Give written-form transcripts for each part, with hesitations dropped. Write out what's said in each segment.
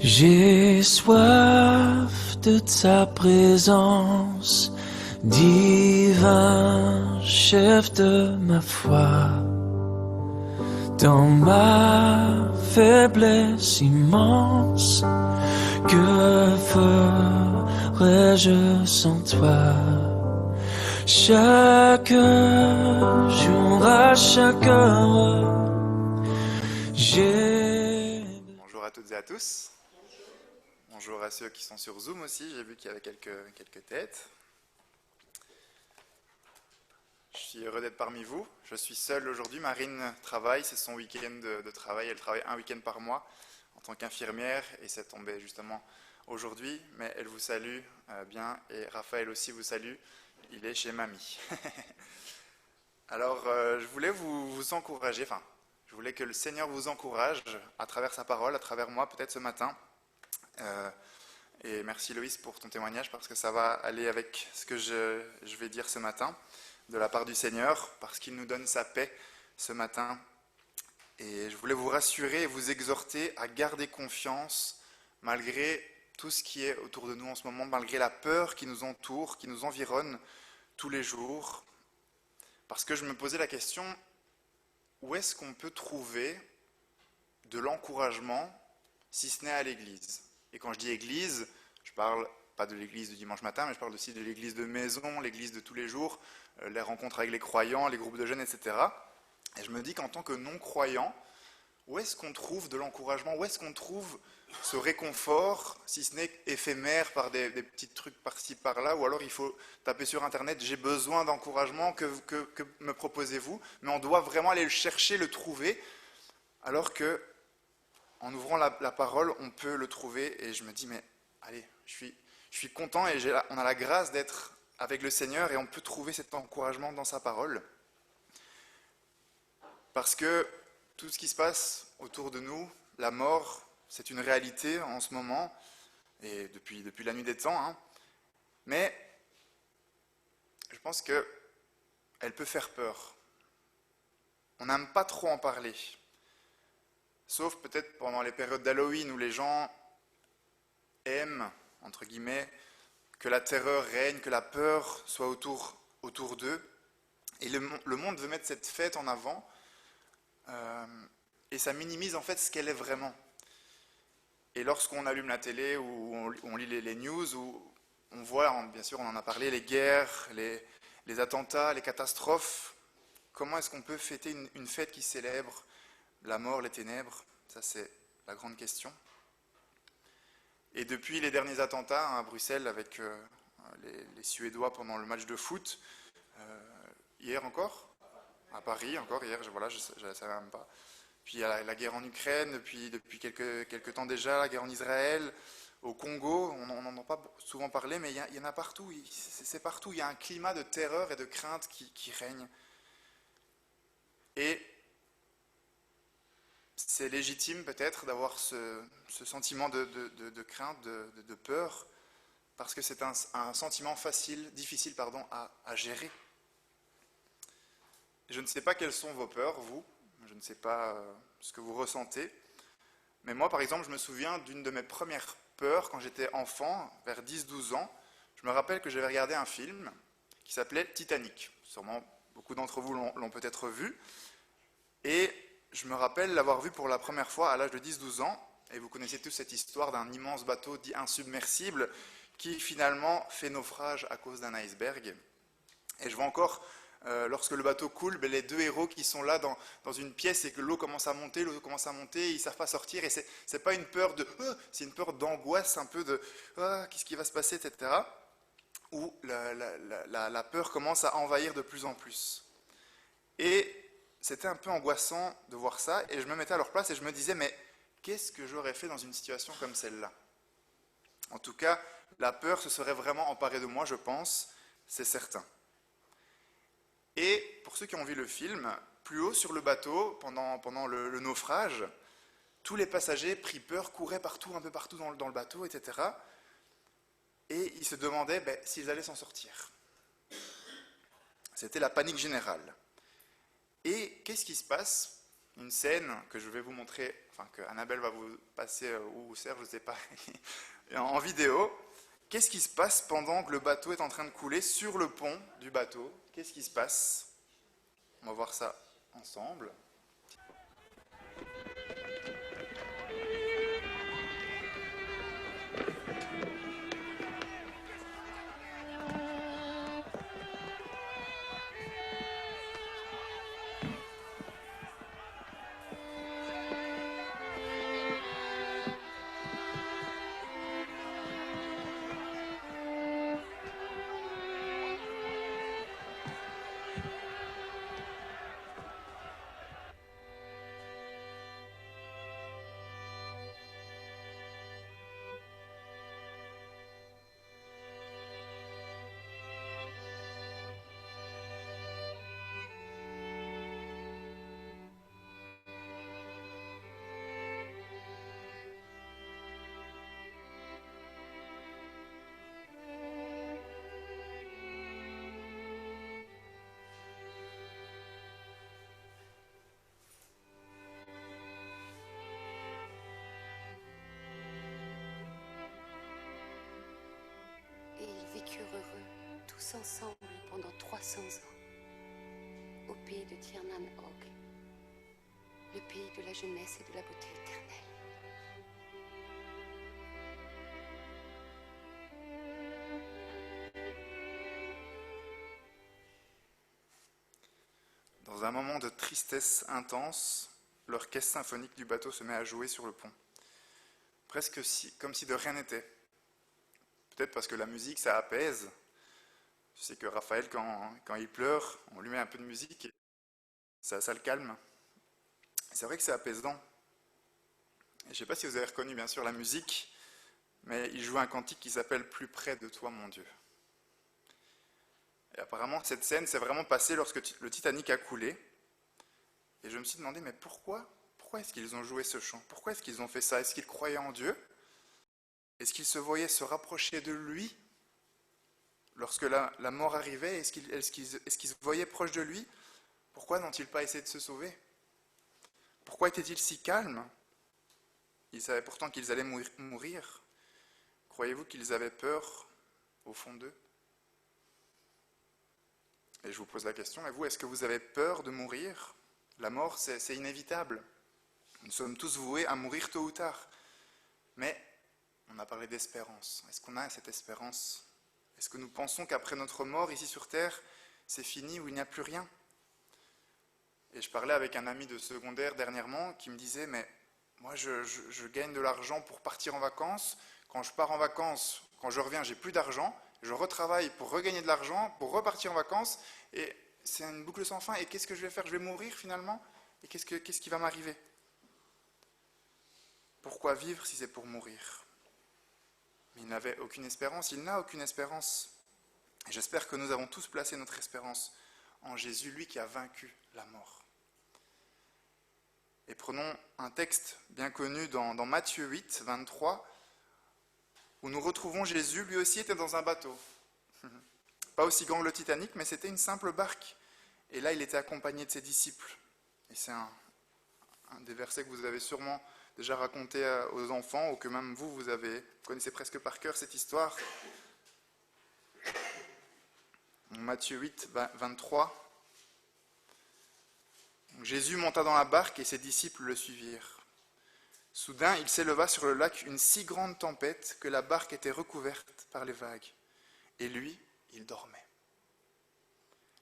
J'ai soif de ta présence, divin chef de ma foi. Dans ma faiblesse immense, que ferais-je sans toi? Chaque jour, à chaque heure, j'ai... Bonjour à toutes et à tous. Bonjour à ceux qui sont sur Zoom aussi, j'ai vu qu'il y avait quelques têtes. Je suis heureux d'être parmi vous. Je suis seul aujourd'hui. Marine travaille, c'est son week-end de travail. Elle travaille un week-end par mois en tant qu'infirmière et c'est tombé justement aujourd'hui. Mais elle vous salue bien et Raphaël aussi vous salue. Il est chez mamie. Alors, je voulais vous encourager, je voulais que le Seigneur vous encourage à travers sa parole, à travers moi peut-être ce matin. Et merci Loïs pour ton témoignage parce que ça va aller avec ce que je vais dire ce matin de la part du Seigneur parce qu'il nous donne sa paix ce matin. Et je voulais vous rassurer et vous exhorter à garder confiance malgré tout ce qui est autour de nous en ce moment, malgré la peur qui nous entoure, qui nous environne tous les jours. Parce que je me posais la question, où est-ce qu'on peut trouver de l'encouragement si ce n'est à l'église? Et quand je dis église, je parle pas de l'église du dimanche matin, mais je parle aussi de l'église de maison, l'église de tous les jours, les rencontres avec les croyants, les groupes de jeunes, etc. Et je me dis qu'en tant que non-croyant, où est-ce qu'on trouve de l'encouragement? Où est-ce qu'on trouve ce réconfort, si ce n'est éphémère par des petits trucs par-ci, par-là, ou alors il faut taper sur Internet, j'ai besoin d'encouragement, que me proposez-vous? Mais on doit vraiment aller le chercher, le trouver, alors que en ouvrant la parole, on peut le trouver. Et je me dis, mais allez, je suis content et on a la grâce d'être avec le Seigneur et on peut trouver cet encouragement dans sa parole. Parce que tout ce qui se passe autour de nous, la mort, c'est une réalité en ce moment, et depuis la nuit des temps, mais je pense qu'elle peut faire peur. On n'aime pas trop en parler. Sauf peut-être pendant les périodes d'Halloween où les gens aiment, entre guillemets, que la terreur règne, que la peur soit autour d'eux. Et le monde veut mettre cette fête en avant et ça minimise en fait ce qu'elle est vraiment. Et lorsqu'on allume la télé ou on lit les news, où on voit, bien sûr on en a parlé, les guerres, les attentats, les catastrophes, comment est-ce qu'on peut fêter une fête qui célèbre la mort, les ténèbres? Ça, c'est la grande question. Et depuis les derniers attentats à Bruxelles avec les Suédois pendant le match de foot, hier encore, à Paris encore, hier, je ne savais même pas. Puis il y a la guerre en Ukraine, depuis quelques temps déjà, la guerre en Israël, au Congo, on n'en entend pas souvent parler, mais il y en a partout, c'est partout, il y a un climat de terreur et de crainte qui règne. Et c'est légitime peut-être d'avoir ce sentiment de crainte, de peur, parce que c'est un sentiment difficile à gérer. Je ne sais pas quelles sont vos peurs, vous, je ne sais pas ce que vous ressentez, mais moi par exemple je me souviens d'une de mes premières peurs quand j'étais enfant, vers 10-12 ans. Je me rappelle que j'avais regardé un film qui s'appelait Titanic. Sûrement beaucoup d'entre vous l'ont peut-être vu. Et je me rappelle l'avoir vu pour la première fois à l'âge de 10-12 ans, et vous connaissez tous cette histoire d'un immense bateau dit insubmersible qui finalement fait naufrage à cause d'un iceberg. Et je vois encore, lorsque le bateau coule, les deux héros qui sont là dans une pièce et que l'eau commence à monter, ils ne savent pas sortir, et c'est pas une peur c'est une peur d'angoisse, un peu de qu'est-ce qui va se passer, etc. Où la peur commence à envahir de plus en plus. Et c'était un peu angoissant de voir ça, et je me mettais à leur place et je me disais, mais qu'est-ce que j'aurais fait dans une situation comme celle-là? En tout cas, la peur se serait vraiment emparée de moi, je pense, c'est certain. Et pour ceux qui ont vu le film, plus haut sur le bateau, pendant le naufrage, tous les passagers pris peur, couraient partout, un peu partout dans le bateau, etc. Et ils se demandaient s'ils allaient s'en sortir. C'était la panique générale. Et qu'est-ce qui se passe? Une scène que je vais vous montrer, enfin que Annabelle va vous passer, ou Serge, je ne sais pas, en vidéo. Qu'est-ce qui se passe pendant que le bateau est en train de couler sur le pont du bateau? Qu'est-ce qui se passe? On va voir ça ensemble. Et ils vécurent heureux, tous ensemble, pendant 300 ans, au pays de Tirnan Og, le pays de la jeunesse et de la beauté éternelle. Dans un moment de tristesse intense, l'orchestre symphonique du bateau se met à jouer sur le pont. Presque comme si de rien n'était. Peut-être parce que la musique, ça apaise. Je sais que Raphaël, quand il pleure, on lui met un peu de musique et ça le calme. C'est vrai que c'est apaisant. Et je ne sais pas si vous avez reconnu bien sûr la musique, mais il joue un cantique qui s'appelle « Plus près de toi, mon Dieu ». Et apparemment, cette scène s'est vraiment passée lorsque le Titanic a coulé. Et je me suis demandé, mais pourquoi est-ce qu'ils ont joué ce chant? Pourquoi est-ce qu'ils ont fait ça? Est-ce qu'ils croyaient en Dieu? Est-ce qu'ils se voyaient se rapprocher de lui lorsque la mort arrivait? Est-ce qu'ils se voyaient proches de lui? Pourquoi n'ont-ils pas essayé de se sauver? Pourquoi étaient-ils si calmes? Ils savaient pourtant qu'ils allaient mourir. Croyez-vous qu'ils avaient peur au fond d'eux? Et je vous pose la question, et vous, est-ce que vous avez peur de mourir? La mort, c'est inévitable. Nous sommes tous voués à mourir tôt ou tard. Mais on a parlé d'espérance. Est-ce qu'on a cette espérance? Est-ce que nous pensons qu'après notre mort, ici sur Terre, c'est fini, où il n'y a plus rien? Et je parlais avec un ami de secondaire dernièrement qui me disait, mais moi je gagne de l'argent pour partir en vacances. Quand je pars en vacances, quand je reviens, j'ai plus d'argent. Je retravaille pour regagner de l'argent, pour repartir en vacances. Et c'est une boucle sans fin. Et qu'est-ce que je vais faire? Je vais mourir finalement? Et qu'est-ce qui va m'arriver? Pourquoi vivre si c'est pour mourir? Mais il n'avait aucune espérance, il n'a aucune espérance. Et j'espère que nous avons tous placé notre espérance en Jésus, lui qui a vaincu la mort. Et prenons un texte bien connu dans Matthieu 8, 23, où nous retrouvons Jésus, lui aussi était dans un bateau. Pas aussi grand que le Titanic, mais c'était une simple barque. Et là, il était accompagné de ses disciples. Et c'est un des versets que vous avez sûrement déjà raconté aux enfants, ou que même vous connaissez presque par cœur cette histoire. Matthieu 8, 23. Jésus monta dans la barque et ses disciples le suivirent. Soudain, il s'éleva sur le lac une si grande tempête que la barque était recouverte par les vagues. Et lui, il dormait.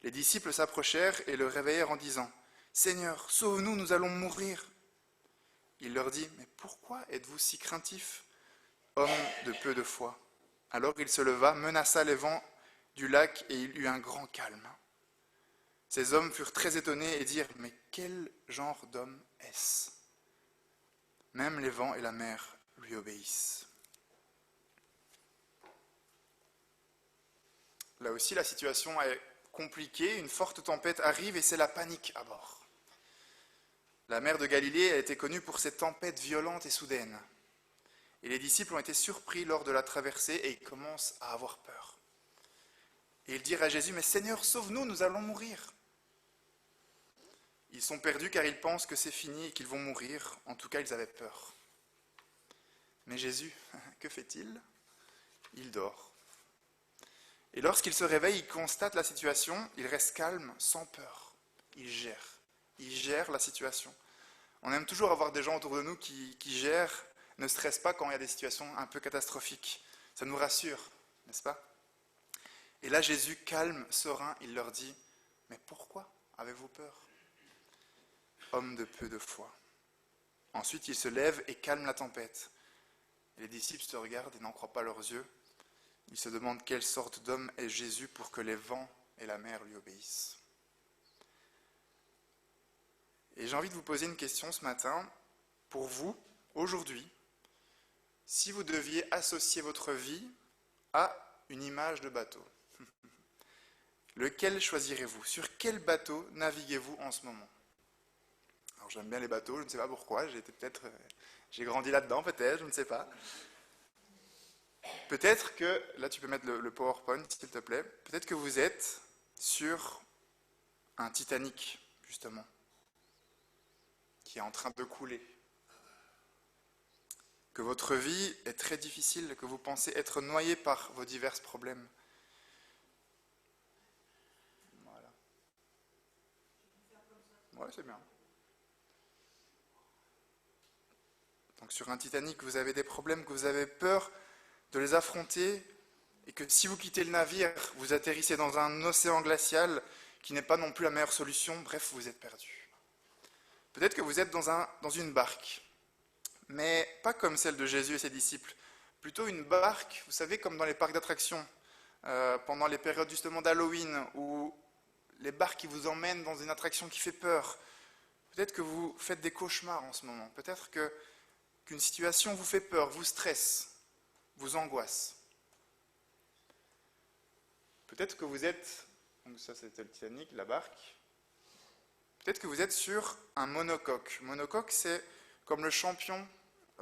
Les disciples s'approchèrent et le réveillèrent en disant « Seigneur, sauve-nous, nous allons mourir !» Il leur dit « Mais pourquoi êtes-vous si craintifs, hommes de peu de foi ?» Alors il se leva, menaça les vents du lac et il eut un grand calme. Ces hommes furent très étonnés et dirent « Mais quel genre d'homme est-ce ?» Même les vents et la mer lui obéissent. Là aussi, la situation est compliquée. Une forte tempête arrive et c'est la panique à bord. La mer de Galilée a été connue pour ses tempêtes violentes et soudaines. Et les disciples ont été surpris lors de la traversée et ils commencent à avoir peur. Et ils dirent à Jésus « Mais Seigneur, sauve-nous, nous allons mourir !» Ils sont perdus car ils pensent que c'est fini et qu'ils vont mourir. En tout cas, ils avaient peur. Mais Jésus, que fait-il? Il dort. Et lorsqu'il se réveille, il constate la situation, il reste calme, sans peur. Il gère la situation. On aime toujours avoir des gens autour de nous qui gèrent, ne stressent pas quand il y a des situations un peu catastrophiques. Ça nous rassure, n'est-ce pas? Et là, Jésus, calme, serein, il leur dit, « Mais pourquoi avez-vous peur? Homme de peu de foi. » Ensuite, il se lève et calme la tempête. Et les disciples se regardent et n'en croient pas leurs yeux. Ils se demandent quelle sorte d'homme est Jésus pour que les vents et la mer lui obéissent. Et j'ai envie de vous poser une question ce matin. Pour vous, aujourd'hui, si vous deviez associer votre vie à une image de bateau, lequel choisirez-vous? Sur quel bateau naviguez-vous en ce moment? Alors j'aime bien les bateaux, je ne sais pas pourquoi, j'ai grandi là-dedans peut-être, je ne sais pas. Peut-être que, là tu peux mettre le PowerPoint s'il te plaît, peut-être que vous êtes sur un Titanic, justement, qui est en train de couler. Que votre vie est très difficile, que vous pensez être noyé par vos divers problèmes. Voilà. Ouais, c'est bien. Donc sur un Titanic, vous avez des problèmes, que vous avez peur de les affronter, et que si vous quittez le navire, vous atterrissez dans un océan glacial qui n'est pas non plus la meilleure solution, bref, vous êtes perdu. Peut-être que vous êtes dans une barque, mais pas comme celle de Jésus et ses disciples, plutôt une barque, vous savez, comme dans les parcs d'attractions, pendant les périodes justement d'Halloween, où les barques qui vous emmènent dans une attraction qui fait peur. Peut-être que vous faites des cauchemars en ce moment, peut-être qu'une situation vous fait peur, vous stresse, vous angoisse. Peut-être que vous êtes, donc ça c'était le Titanic, la barque, peut-être que vous êtes sur un monocoque. Monocoque, c'est comme le champion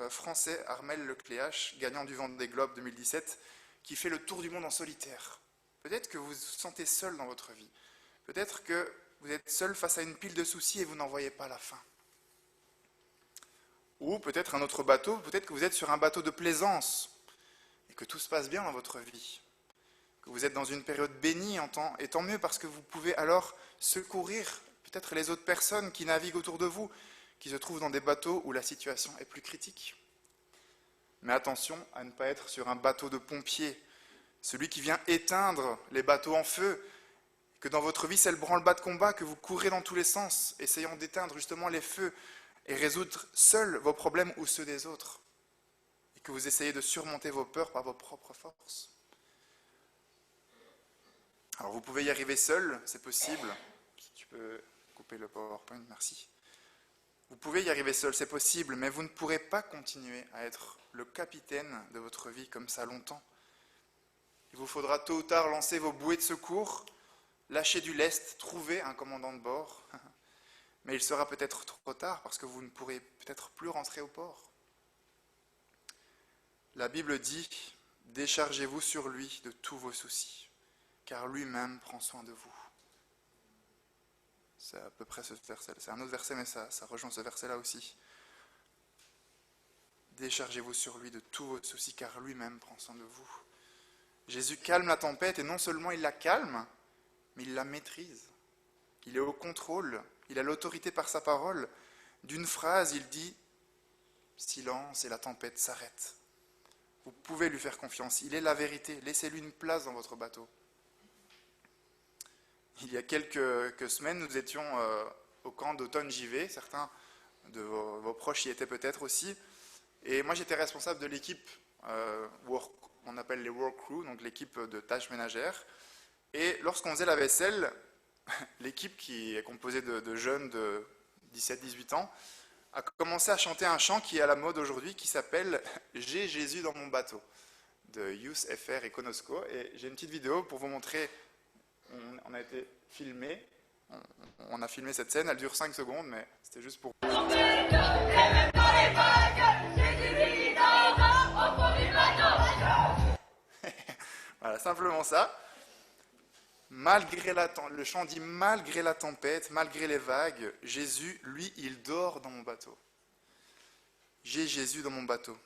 français Armel Lecléache, gagnant du Vendée Globe 2017, qui fait le tour du monde en solitaire. Peut-être que vous vous sentez seul dans votre vie. Peut-être que vous êtes seul face à une pile de soucis et vous n'en voyez pas la fin. Ou peut-être un autre bateau, peut-être que vous êtes sur un bateau de plaisance et que tout se passe bien dans votre vie. Que vous êtes dans une période bénie, et tant mieux parce que vous pouvez alors secourir peut-être les autres personnes qui naviguent autour de vous, qui se trouvent dans des bateaux où la situation est plus critique. Mais attention à ne pas être sur un bateau de pompiers, celui qui vient éteindre les bateaux en feu, que dans votre vie c'est le branle-bas de combat, que vous courez dans tous les sens, essayant d'éteindre justement les feux et résoudre seuls vos problèmes ou ceux des autres, et que vous essayez de surmonter vos peurs par vos propres forces. Alors vous pouvez y arriver seul, c'est possible. Si tu peux couper le PowerPoint, merci. Vous pouvez y arriver seul, c'est possible, mais vous ne pourrez pas continuer à être le capitaine de votre vie comme ça longtemps. Il vous faudra tôt ou tard lancer vos bouées de secours, lâcher du lest, trouver un commandant de bord. Mais il sera peut-être trop tard parce que vous ne pourrez peut-être plus rentrer au port. La Bible dit « Déchargez-vous sur lui de tous vos soucis, car lui-même prend soin de vous. » C'est à peu près ce verset. C'est un autre verset, mais ça rejoint ce verset-là aussi. Déchargez-vous sur lui de tous vos soucis, car lui-même prend soin de vous. Jésus calme la tempête, et non seulement il la calme, mais il la maîtrise. Il est au contrôle, il a l'autorité par sa parole. D'une phrase, il dit « Silence » et la tempête s'arrête. Vous pouvez lui faire confiance, il est la vérité. Laissez-lui une place dans votre bateau. Il y a quelques semaines, nous étions au camp d'automne JV. Certains de vos proches y étaient peut-être aussi. Et moi, j'étais responsable de l'équipe on appelle les work crew, donc l'équipe de tâches ménagères. Et lorsqu'on faisait la vaisselle, l'équipe qui est composée de jeunes de 17-18 ans a commencé à chanter un chant qui est à la mode aujourd'hui, qui s'appelle « J'ai Jésus dans mon bateau » de Youth FR et Conosco. Et j'ai une petite vidéo pour vous montrer. On a été filmé, on a filmé cette scène, elle dure 5 secondes, mais c'était juste pour... Voilà, simplement ça. Le chant dit malgré la tempête, malgré les vagues, Jésus, lui, il dort dans mon bateau. J'ai Jésus dans mon bateau.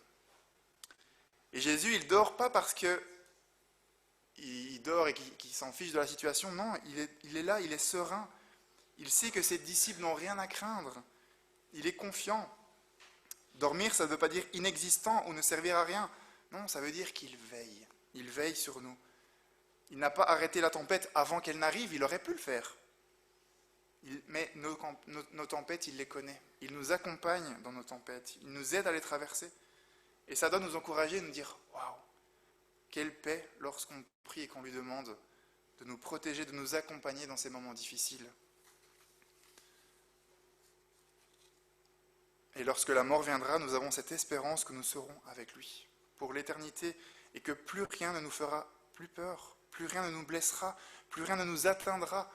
Et Jésus, il dort pas parce que il dort et qu'il s'en fiche de la situation. Non, il est là, il est serein. Il sait que ses disciples n'ont rien à craindre. Il est confiant. Dormir, ça ne veut pas dire inexistant ou ne servir à rien. Non, ça veut dire qu'il veille. Il veille sur nous. Il n'a pas arrêté la tempête avant qu'elle n'arrive, il aurait pu le faire. Mais nos tempêtes, il les connaît. Il nous accompagne dans nos tempêtes. Il nous aide à les traverser. Et ça doit nous encourager, nous dire « Waouh, quelle paix lorsqu'on prie et qu'on lui demande de nous protéger, de nous accompagner dans ces moments difficiles. » Et lorsque la mort viendra, nous avons cette espérance que nous serons avec lui pour l'éternité et que plus rien ne nous fera plus peur, plus rien ne nous blessera, plus rien ne nous atteindra,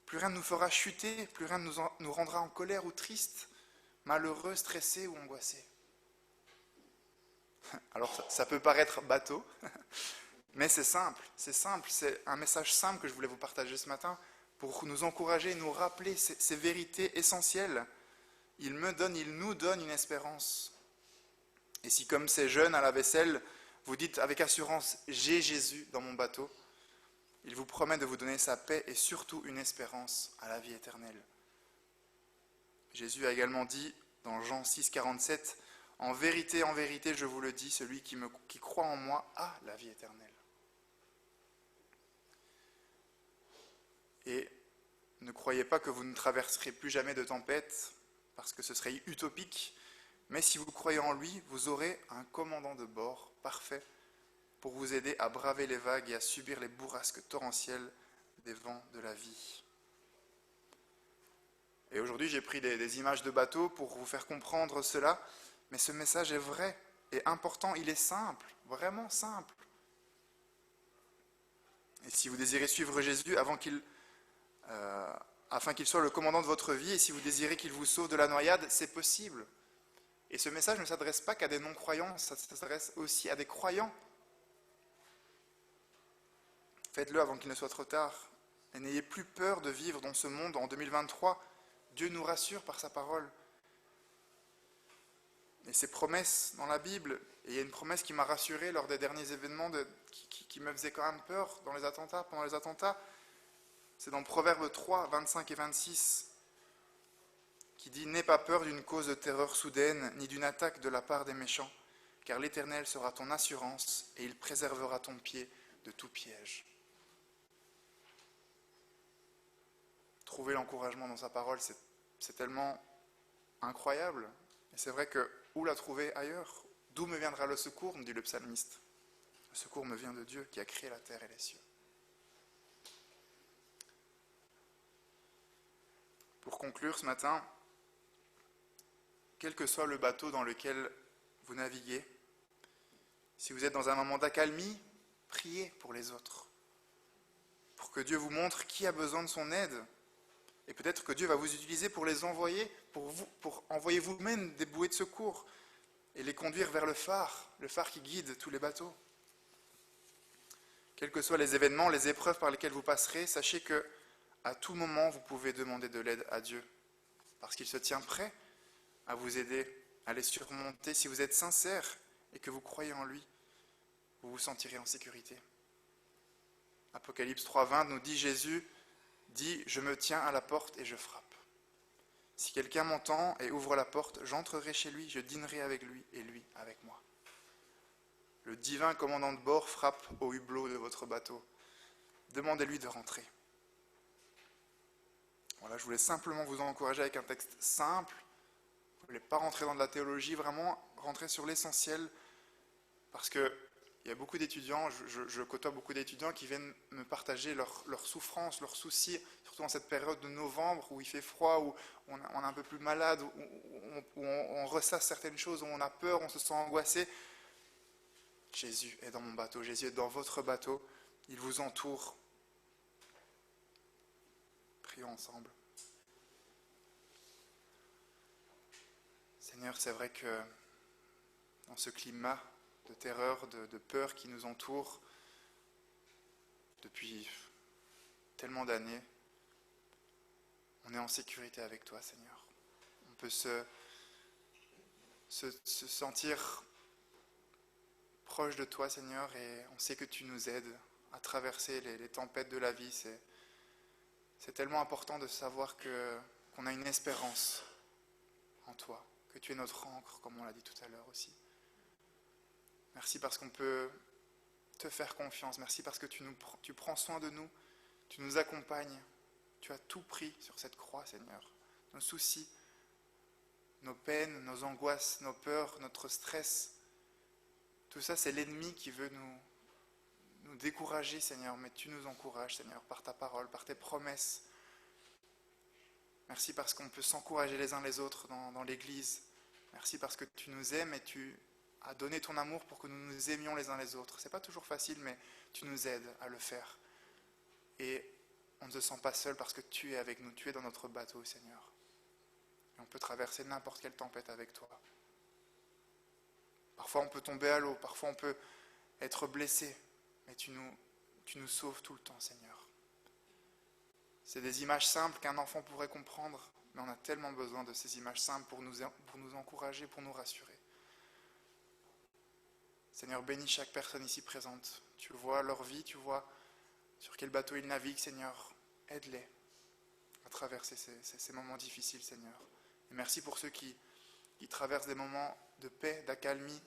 plus rien ne nous fera chuter, plus rien ne nous rendra en colère ou triste, malheureux, stressé ou angoissé. Alors ça peut paraître bateau, mais c'est simple, c'est un message simple que je voulais vous partager ce matin pour nous encourager, nous rappeler ces vérités essentielles. Il nous donne une espérance. Et si comme ces jeunes à la vaisselle, vous dites avec assurance « J'ai Jésus dans mon bateau », il vous promet de vous donner sa paix et surtout une espérance à la vie éternelle. Jésus a également dit dans Jean 6, 47, « En vérité, je vous le dis, celui qui croit en moi a la vie éternelle. » Et ne croyez pas que vous ne traverserez plus jamais de tempête, parce que ce serait utopique, mais si vous croyez en lui, vous aurez un commandant de bord parfait pour vous aider à braver les vagues et à subir les bourrasques torrentielles des vents de la vie. Et aujourd'hui, j'ai pris des images de bateaux pour vous faire comprendre cela, mais ce message est vrai et important, il est simple, vraiment simple. Et si vous désirez suivre Jésus afin qu'il soit le commandant de votre vie, et si vous désirez qu'il vous sauve de la noyade, c'est possible. Et ce message ne s'adresse pas qu'à des non-croyants, ça s'adresse aussi à des croyants. Faites-le avant qu'il ne soit trop tard. Et n'ayez plus peur de vivre dans ce monde en 2023. Dieu nous rassure par sa parole. Et ces promesses dans la Bible, et il y a une promesse qui m'a rassuré lors des derniers événements qui me faisaient quand même peur pendant les attentats, c'est dans Proverbes 3, 25 et 26, qui dit « N'aie pas peur d'une cause de terreur soudaine, ni d'une attaque de la part des méchants, car l'Éternel sera ton assurance, et il préservera ton pied de tout piège. » Trouver l'encouragement dans sa parole, c'est tellement incroyable. Et c'est vrai que, où la trouver ailleurs? D'où me viendra le secours, me dit le psalmiste. Le secours me vient de Dieu qui a créé la terre et les cieux. Pour conclure ce matin, quel que soit le bateau dans lequel vous naviguez, si vous êtes dans un moment d'accalmie, priez pour les autres, pour que Dieu vous montre qui a besoin de son aide, et peut-être que Dieu va vous utiliser pour les envoyer, pour envoyer vous-même des bouées de secours, et les conduire vers le phare qui guide tous les bateaux. Quels que soient les événements, les épreuves par lesquelles vous passerez, sachez que à tout moment, vous pouvez demander de l'aide à Dieu, parce qu'il se tient prêt à vous aider, à les surmonter. Si vous êtes sincère et que vous croyez en lui, vous vous sentirez en sécurité. Apocalypse 3,20 nous dit Jésus dit « Je me tiens à la porte et je frappe. Si quelqu'un m'entend et ouvre la porte, j'entrerai chez lui, je dînerai avec lui et lui avec moi. » Le divin commandant de bord frappe au hublot de votre bateau. Demandez-lui de rentrer. Voilà, je voulais simplement vous encourager avec un texte simple. Vous ne voulez pas rentrer dans de la théologie, vraiment rentrer sur l'essentiel. Parce qu'il y a beaucoup d'étudiants, je côtoie beaucoup d'étudiants qui viennent me partager leurs souffrances, leurs soucis, surtout en cette période de novembre où il fait froid, où on est un peu plus malade, où on ressasse certaines choses, où on a peur, on se sent angoissé. Jésus est dans mon bateau, Jésus est dans votre bateau, il vous entoure. Prions ensemble. Seigneur, c'est vrai que dans ce climat de terreur, de peur qui nous entoure depuis tellement d'années, on est en sécurité avec toi, Seigneur. On peut se sentir proche de toi, Seigneur, et on sait que tu nous aides à traverser les tempêtes de la vie. C'est tellement important de savoir qu'on a une espérance en toi, que tu es notre ancre, comme on l'a dit tout à l'heure aussi. Merci parce qu'on peut te faire confiance. Merci parce que tu prends soin de nous, tu nous accompagnes. Tu as tout pris sur cette croix, Seigneur. Nos soucis, nos peines, nos angoisses, nos peurs, notre stress. Tout ça, c'est l'ennemi qui veut nous décourager, Seigneur. Mais tu nous encourages, Seigneur, par ta parole, par tes promesses. Merci parce qu'on peut s'encourager les uns les autres dans l'Église. Merci parce que tu nous aimes et tu as donné ton amour pour que nous nous aimions les uns les autres. C'est pas toujours facile, mais tu nous aides à le faire. Et on ne se sent pas seul parce que tu es avec nous, tu es dans notre bateau, Seigneur. Et on peut traverser n'importe quelle tempête avec toi. Parfois on peut tomber à l'eau, parfois on peut être blessé, mais tu nous sauves tout le temps, Seigneur. C'est des images simples qu'un enfant pourrait comprendre, mais on a tellement besoin de ces images simples pour nous encourager, pour nous rassurer. Seigneur, bénis chaque personne ici présente. Tu vois leur vie, tu vois sur quel bateau ils naviguent, Seigneur. Aide-les à traverser ces moments difficiles, Seigneur. Et merci pour ceux qui traversent des moments de paix, d'accalmie.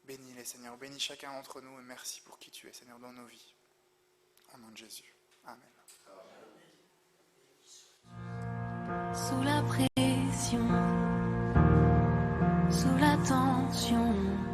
Bénis-les, Seigneur. Bénis chacun d'entre nous et merci pour qui tu es, Seigneur, dans nos vies. Au nom de Jésus. Amen. Sous la pression, sous la tension.